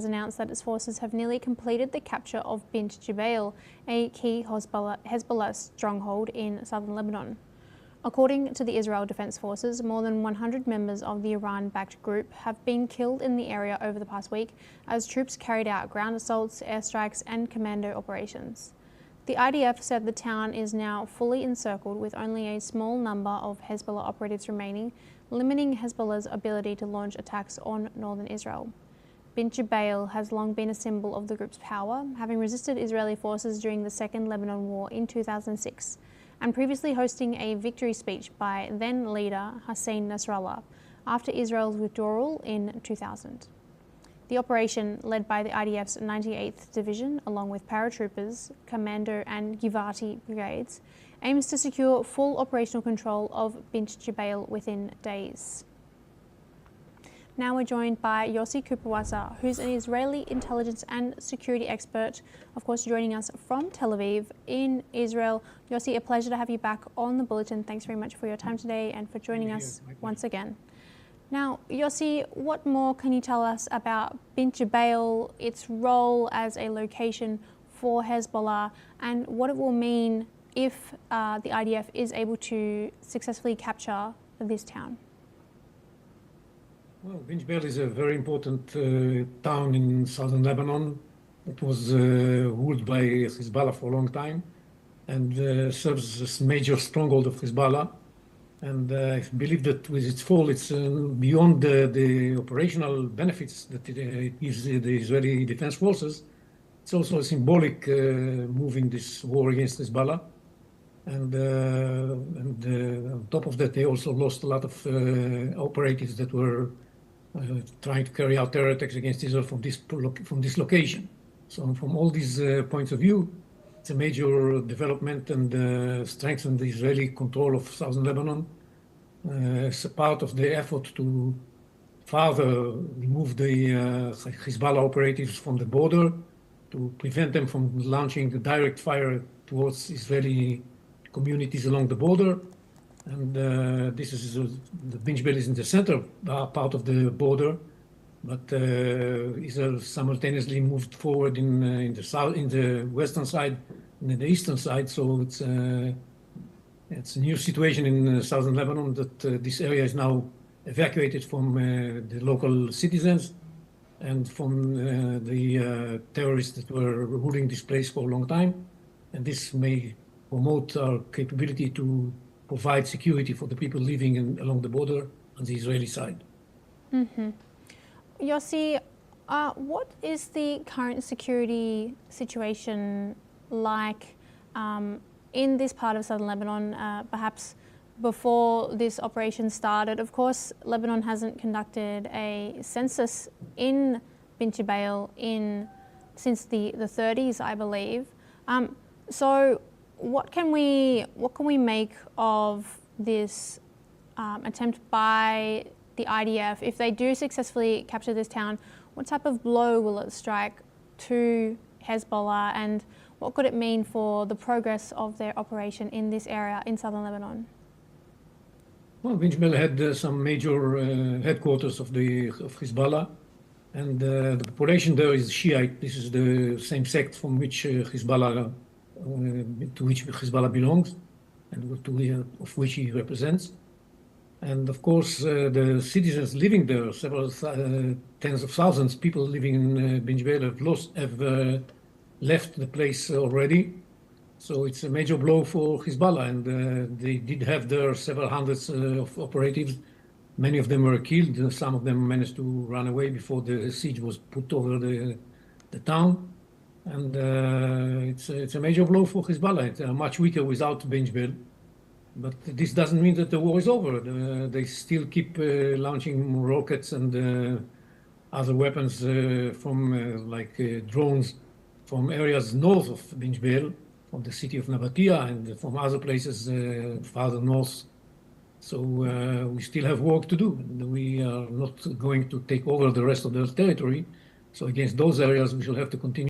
has announced that its forces have nearly completed the capture of Bint Jbeil, a key Hezbollah stronghold in southern Lebanon. According to the Israel Defense Forces, more than 100 members of the Iran-backed group have been killed in the area over the past week as troops carried out ground assaults, airstrikes and commando operations. The IDF said the town is now fully encircled with only a small number of Hezbollah operatives remaining, limiting Hezbollah's ability to launch attacks on northern Israel. Bint Jbeil has long been a symbol of the group's power, having resisted Israeli forces during the Second Lebanon War in 2006, and previously hosting a victory speech by then-leader Hussein Nasrallah after Israel's withdrawal in 2000. The operation, led by the IDF's 98th Division, along with paratroopers, commando and Givati brigades, aims to secure full operational control of Bint Jbeil within days. Now we're joined by Yossi Kuperwasser, who's an Israeli intelligence and security expert, of course joining us from Tel Aviv in Israel. Yossi, a pleasure to have you back on the Bulletin. Thanks very much for your time today and for joining us once again. Now, Yossi, what more can you tell us about Bint Jbeil, its role as a location for Hezbollah, and what it will mean if the IDF is able to successfully capture this town? Well, Bint Jbeil is a very important town in southern Lebanon. It was ruled by Hezbollah for a long time and serves as a major stronghold of Hezbollah. And I believe that with its fall, it's beyond the operational benefits that it gives the Israeli Defense Forces. It's also a symbolic move in this war against Hezbollah. And on top of that, they also lost a lot of operatives that were trying to carry out terror attacks against Israel from this location. So from all these points of view, it's a major development and strengthen the Israeli control of southern Lebanon. It's a part of the effort to further remove the Hezbollah operatives from the border, to prevent them from launching the direct fire towards Israeli communities along the border. And this is the Bint Jbeil is in the center part of the border, but Israel simultaneously moved forward in the south, in the western side, and in the eastern side. So it's a new situation in southern Lebanon that this area is now evacuated from the local citizens and from the terrorists that were ruling this place for a long time. And this may promote our capability to provide security for the people living along the border on the Israeli side. Mm-hmm. Yossi, what is the current security situation like in this part of southern Lebanon, perhaps before this operation started? Of course, Lebanon hasn't conducted a census in Bint Jbeil since the 30s, I believe. So what can we make of this attempt by the IDF? If they do successfully capture this town, what type of blow will it strike to Hezbollah, and what could it mean for the progress of their operation in this area in southern Lebanon? Well, Bint Jbeil had some major headquarters of Hezbollah, and the population there is Shiite. This is the same sect from which Hezbollah to which Hezbollah belongs and of which he represents. And of course, the citizens living there, several tens of thousands of people living in Bint Jbeil have left the place already. So it's a major blow for Hezbollah, and they did have there several hundreds of operatives. Many of them were killed. Some of them managed to run away before the siege was put over the town. And it's a major blow for Hezbollah. It's much weaker without Bint Jbeil. But this doesn't mean that the war is over. They still keep launching rockets and other weapons from like drones from areas north of Bint Jbeil, from the city of Nabatea and from other places farther north. So we still have work to do. We are not going to take over the rest of the territory. So against those areas, we shall have to continue